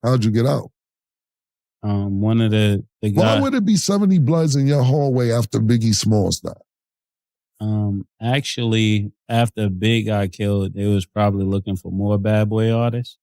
How'd you get out? One of the guys. Why would it be 70 Bloods in your hallway after Biggie Smalls died? Actually, after Big got killed, they was probably looking for more bad boy artists.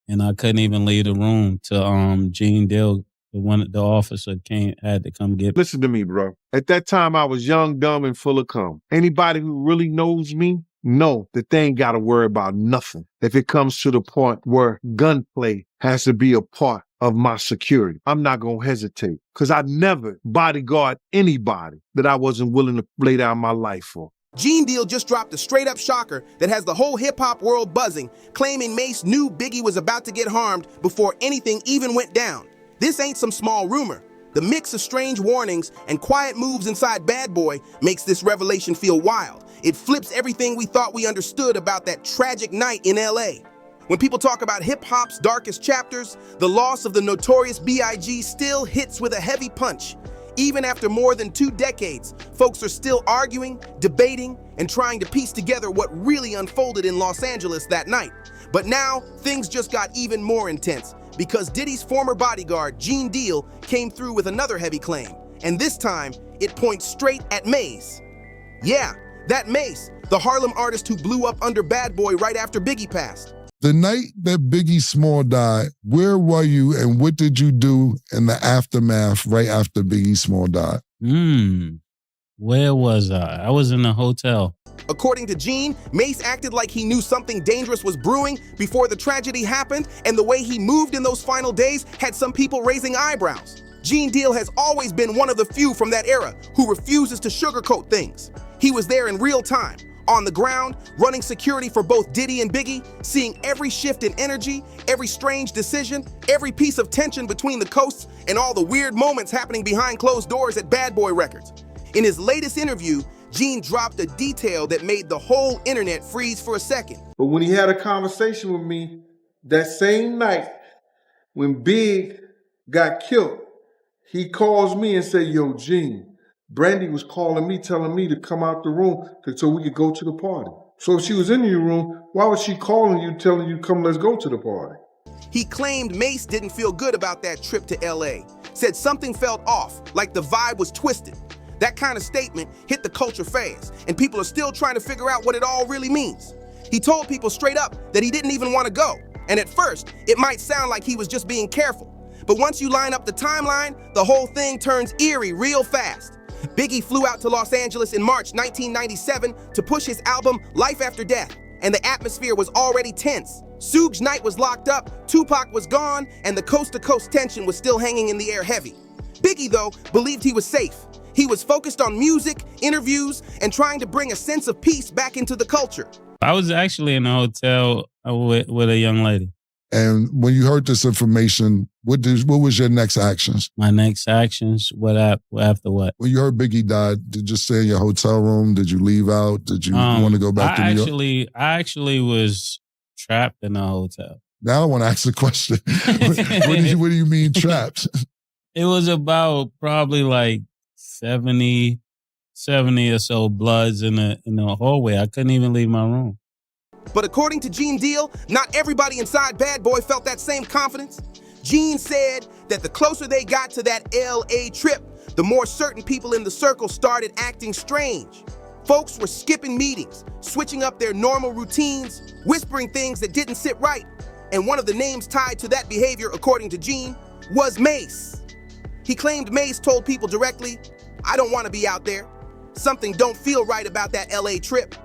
And I couldn't even leave the room till Gene Dill, the officer had to come get me. Listen to me, bro. At that time, I was young, dumb, and full of cum. Anybody who really knows me know that they ain't got to worry about nothing if it comes to the point where gunplay has to be a part of my security. I'm not going to hesitate because I never bodyguard anybody that I wasn't willing to lay down my life for. Gene Deal just dropped a straight-up shocker that has the whole hip-hop world buzzing, claiming Mase knew Biggie was about to get harmed before anything even went down. This ain't some small rumor. The mix of strange warnings and quiet moves inside Bad Boy makes this revelation feel wild. It flips everything we thought we understood about that tragic night in L.A. When people talk about hip-hop's darkest chapters, the loss of the Notorious B.I.G. still hits with a heavy punch. Even after more than 2 decades, folks are still arguing, debating, and trying to piece together what really unfolded in Los Angeles that night. But now, things just got even more intense because Diddy's former bodyguard, Gene Deal, came through with another heavy claim. And this time, it points straight at Mase. Yeah, that Mase, the Harlem artist who blew up under Bad Boy right after Biggie passed. The night that Biggie Small died, where were you and what did you do in the aftermath right after Biggie Small died? Where was I? I was in a hotel. According to Gene, Mase acted like he knew something dangerous was brewing before the tragedy happened, and the way he moved in those final days had some people raising eyebrows. Gene Deal has always been one of the few from that era who refuses to sugarcoat things. He was there in real time, on the ground, running security for both Diddy and Biggie, seeing every shift in energy, every strange decision, every piece of tension between the coasts, and all the weird moments happening behind closed doors at Bad Boy Records. In his latest interview, Gene dropped a detail that made the whole internet freeze for a second. But when he had a conversation with me that same night, when Big got killed, he calls me and said, "Yo, Gene, Brandy was calling me, telling me to come out the room so we could go to the party." So if she was in your room, why was she calling you, telling you, "Come, let's go to the party"? He claimed Mase didn't feel good about that trip to LA, said something felt off, like the vibe was twisted. That kind of statement hit the culture fast, and people are still trying to figure out what it all really means. He told people straight up that he didn't even want to go, and at first, it might sound like he was just being careful. But once you line up the timeline, the whole thing turns eerie real fast. Biggie flew out to Los Angeles in March 1997 to push his album Life After Death, and the atmosphere was already tense. Suge Knight was locked up, Tupac was gone, and the coast-to-coast tension was still hanging in the air heavy. Biggie, though, believed he was safe. He was focused on music, interviews, and trying to bring a sense of peace back into the culture. I was actually in a hotel with a young lady. And when you heard this information, what was your next actions? My next actions? After what? When you heard Biggie died, did you stay in your hotel room? Did you leave out? Did you want to go back to New York? I actually was trapped in a hotel. Now I want to ask a question. What do you mean trapped? It was about probably like 70 or so Bloods in the hallway. I couldn't even leave my room. But according to Gene Deal, not everybody inside Bad Boy felt that same confidence. Gene said that the closer they got to that LA trip, the more certain people in the circle started acting strange. Folks were skipping meetings, switching up their normal routines, whispering things that didn't sit right. And one of the names tied to that behavior, according to Gene, was Mase. He claimed Mase told people directly, "I don't want to be out there. Something don't feel right about that LA trip."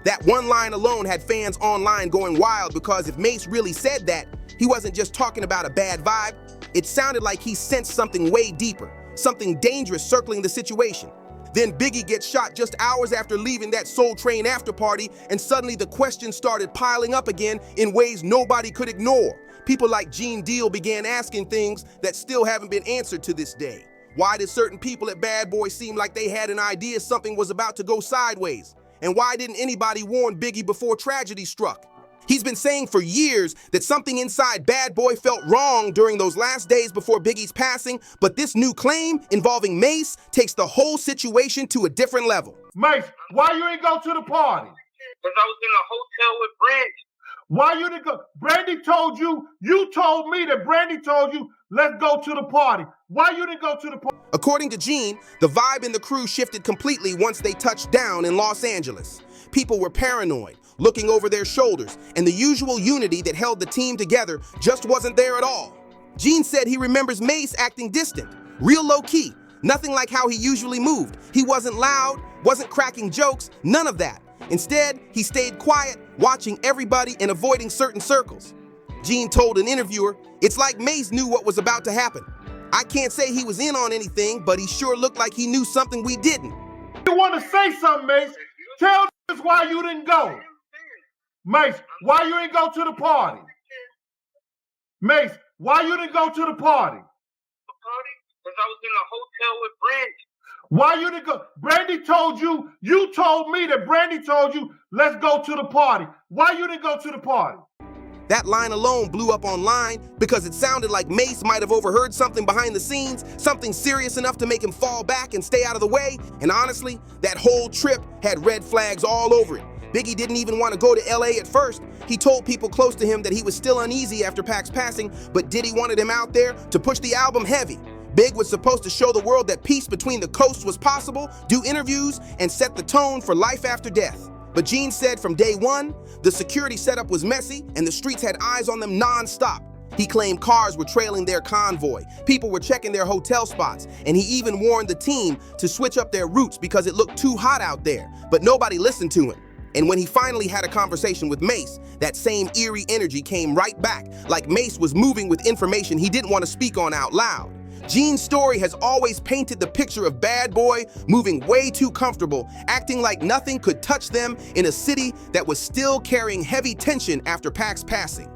That one line alone had fans online going wild because if Mase really said that, he wasn't just talking about a bad vibe. It sounded like he sensed something way deeper, something dangerous circling the situation. Then Biggie gets shot just hours after leaving that Soul Train after party, and suddenly the questions started piling up again in ways nobody could ignore. People like Gene Deal began asking things that still haven't been answered to this day. Why did certain people at Bad Boy seem like they had an idea something was about to go sideways? And why didn't anybody warn Biggie before tragedy struck? He's been saying for years that something inside Bad Boy felt wrong during those last days before Biggie's passing, but this new claim involving Mase takes the whole situation to a different level. Mase, why you ain't go to the party? Because I was in a hotel with Brandy. Why you didn't go? Brandy told you, you told me that Brandy told you, let's go to the party. Why you didn't go to the party? According to Gene, the vibe in the crew shifted completely once they touched down in Los Angeles. People were paranoid, looking over their shoulders, and the usual unity that held the team together just wasn't there at all. Gene said he remembers Mase acting distant, real low-key, nothing like how he usually moved. He wasn't loud, wasn't cracking jokes, none of that. Instead, he stayed quiet, watching everybody and avoiding certain circles. Gene told an interviewer, "It's like Mase knew what was about to happen. I can't say he was in on anything, but he sure looked like he knew something we didn't." You want to say something, Mase? Tell us why you didn't go. Mase, why you didn't go to the party? Mase, why you didn't go to the party? The party? Because I was in a hotel with Brandy. Why you didn't go? Brandy told you, you told me that Brandy told you, let's go to the party. Why you didn't go to the party? That line alone blew up online because it sounded like Mase might have overheard something behind the scenes, something serious enough to make him fall back and stay out of the way. And honestly, that whole trip had red flags all over it. Biggie didn't even want to go to LA at first. He told people close to him that he was still uneasy after Pac's passing, but Diddy wanted him out there to push the album heavy. Big was supposed to show the world that peace between the coasts was possible, do interviews, and set the tone for life after death. But Gene said from day one, the security setup was messy and the streets had eyes on them non-stop. He claimed cars were trailing their convoy, people were checking their hotel spots, and he even warned the team to switch up their routes because it looked too hot out there, but nobody listened to him. And when he finally had a conversation with Mase, that same eerie energy came right back, like Mase was moving with information he didn't want to speak on out loud. Gene's story has always painted the picture of bad boy moving way too comfortable, acting like nothing could touch them in a city that was still carrying heavy tension after Pac's passing.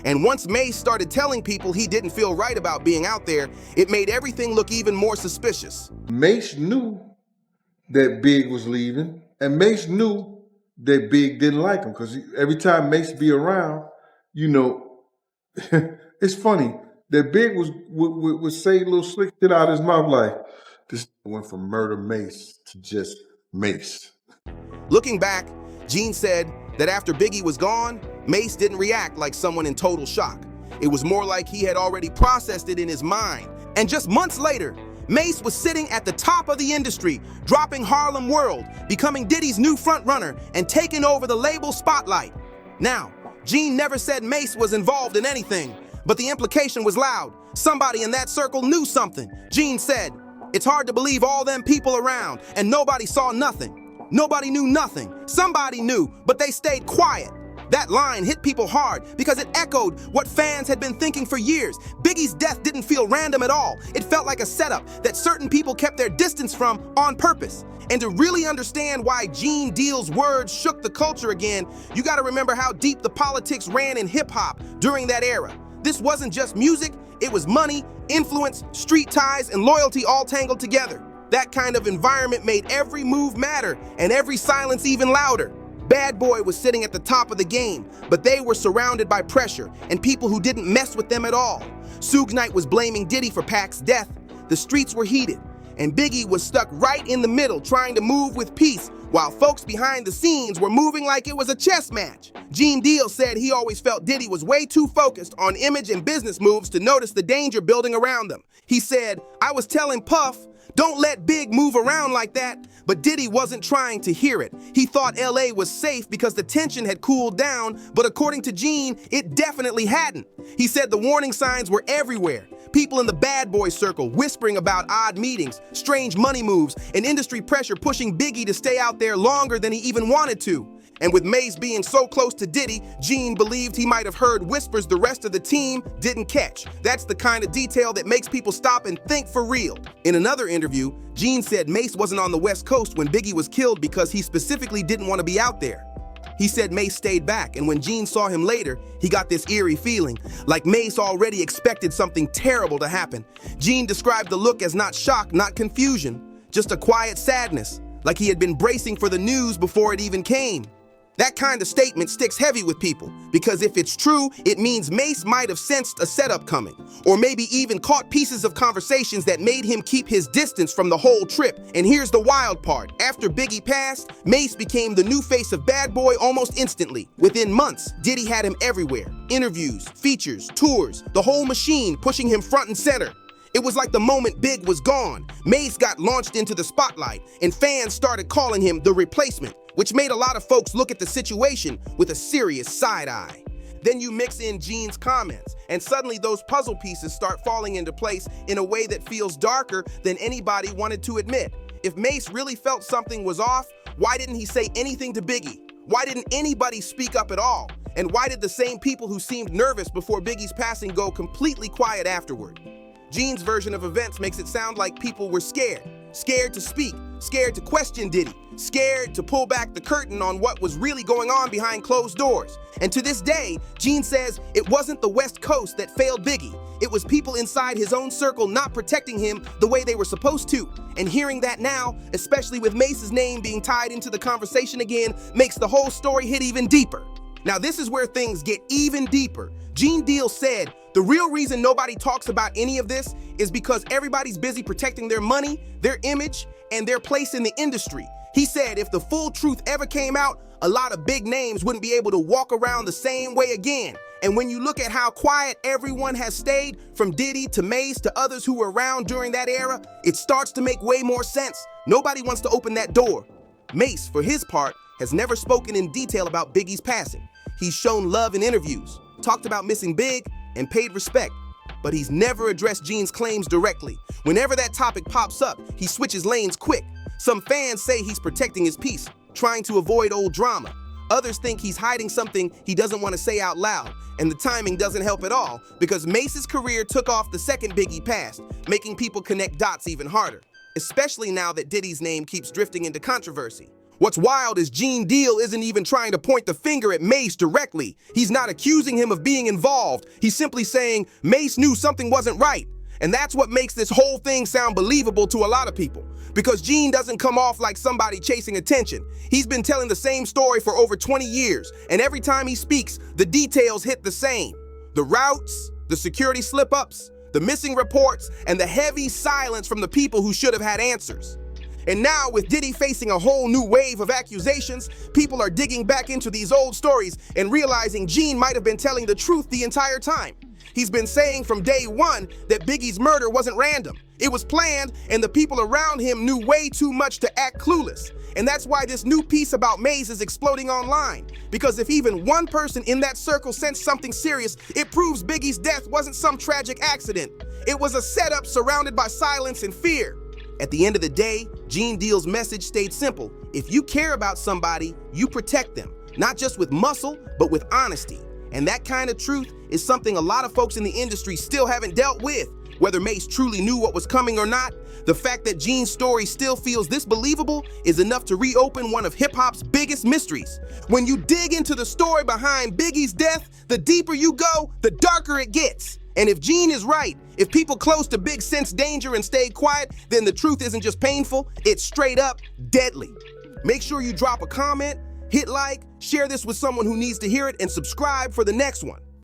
And once Mase started telling people he didn't feel right about being out there, it made everything look even more suspicious. Mase knew that Big was leaving, and Mase knew that Big didn't like him, because every time Mase be around, you know, it's funny. That Big would say little slick shit out of his mouth like, this went from murder Mase to just Mase. Looking back, Gene said that after Biggie was gone, Mase didn't react like someone in total shock. It was more like he had already processed it in his mind. And just months later, Mase was sitting at the top of the industry, dropping Harlem World, becoming Diddy's new frontrunner, and taking over the label spotlight. Now, Gene never said Mase was involved in anything, but the implication was loud. Somebody in that circle knew something. Gene said, "It's hard to believe all them people around, and nobody saw nothing. Nobody knew nothing. Somebody knew, but they stayed quiet." That line hit people hard because it echoed what fans had been thinking for years. Biggie's death didn't feel random at all. It felt like a setup that certain people kept their distance from on purpose. And to really understand why Gene Deal's words shook the culture again, you gotta remember how deep the politics ran in hip-hop during that era. This wasn't just music, it was money, influence, street ties, and loyalty all tangled together. That kind of environment made every move matter and every silence even louder. Bad Boy was sitting at the top of the game, but they were surrounded by pressure and people who didn't mess with them at all. Suge Knight was blaming Diddy for Pac's death. The streets were heated, and Biggie was stuck right in the middle trying to move with peace, while folks behind the scenes were moving like it was a chess match. Gene Deal said he always felt Diddy was way too focused on image and business moves to notice the danger building around them. He said, "I was telling Puff, don't let Big move around like that," but Diddy wasn't trying to hear it. He thought LA was safe because the tension had cooled down, but according to Gene, it definitely hadn't. He said the warning signs were everywhere. People in the bad boy circle whispering about odd meetings, strange money moves, and industry pressure pushing Biggie to stay out there longer than he even wanted to. And with Mase being so close to Diddy, Gene believed he might have heard whispers the rest of the team didn't catch. That's the kind of detail that makes people stop and think for real. In another interview, Gene said Mase wasn't on the West Coast when Biggie was killed because he specifically didn't want to be out there. He said Mase stayed back, and when Gene saw him later, he got this eerie feeling, like Mase already expected something terrible to happen. Gene described the look as not shock, not confusion, just a quiet sadness, like he had been bracing for the news before it even came. That kind of statement sticks heavy with people, because if it's true, it means Mase might have sensed a setup coming, or maybe even caught pieces of conversations that made him keep his distance from the whole trip. And here's the wild part. After Biggie passed, Mase became the new face of Bad Boy almost instantly. Within months, Diddy had him everywhere. Interviews, features, tours, the whole machine pushing him front and center. It was like the moment Big was gone, Mase got launched into the spotlight, and fans started calling him the replacement, which made a lot of folks look at the situation with a serious side eye. Then you mix in Gene's comments, and suddenly those puzzle pieces start falling into place in a way that feels darker than anybody wanted to admit. If Mase really felt something was off, why didn't he say anything to Biggie? Why didn't anybody speak up at all? And why did the same people who seemed nervous before Biggie's passing go completely quiet afterward? Gene's version of events makes it sound like people were scared. Scared to speak, scared to question Diddy, scared to pull back the curtain on what was really going on behind closed doors. And to this day, Gene says it wasn't the West Coast that failed Biggie. It was people inside his own circle not protecting him the way they were supposed to. And hearing that now, especially with Mase's name being tied into the conversation again, makes the whole story hit even deeper. Now this is where things get even deeper. Gene Deal said, the real reason nobody talks about any of this is because everybody's busy protecting their money, their image, and their place in the industry. He said if the full truth ever came out, a lot of big names wouldn't be able to walk around the same way again. And when you look at how quiet everyone has stayed, from Diddy to Mase to others who were around during that era, it starts to make way more sense. Nobody wants to open that door. Mase, for his part, has never spoken in detail about Biggie's passing. He's shown love in interviews, talked about missing Big, and paid respect, but he's never addressed Gene's claims directly. Whenever that topic pops up, he switches lanes quick. Some fans say he's protecting his peace, trying to avoid old drama. Others think he's hiding something he doesn't want to say out loud, and the timing doesn't help at all, because Mase's career took off the second Biggie passed, making people connect dots even harder, especially now that Diddy's name keeps drifting into controversy. What's wild is Gene Deal isn't even trying to point the finger at Mase directly. He's not accusing him of being involved. He's simply saying Mase knew something wasn't right. And that's what makes this whole thing sound believable to a lot of people. Because Gene doesn't come off like somebody chasing attention. He's been telling the same story for over 20 years, and every time he speaks, the details hit the same. The routes, the security slip-ups, the missing reports, and the heavy silence from the people who should have had answers. And now, with Diddy facing a whole new wave of accusations, people are digging back into these old stories and realizing Gene might have been telling the truth the entire time. He's been saying from day one that Biggie's murder wasn't random. It was planned, and the people around him knew way too much to act clueless. And that's why this new piece about Mase is exploding online. Because if even one person in that circle sensed something serious, it proves Biggie's death wasn't some tragic accident. It was a setup surrounded by silence and fear. At the end of the day, Gene Deal's message stayed simple. If you care about somebody, you protect them, not just with muscle, but with honesty. And that kind of truth is something a lot of folks in the industry still haven't dealt with. Whether Mase truly knew what was coming or not, the fact that Gene's story still feels this believable is enough to reopen one of hip-hop's biggest mysteries. When you dig into the story behind Biggie's death, the deeper you go, the darker it gets. And if Gene is right, if people close to Big sense danger and stay quiet, then the truth isn't just painful, it's straight up deadly. Make sure you drop a comment, hit like, share this with someone who needs to hear it, and subscribe for the next one.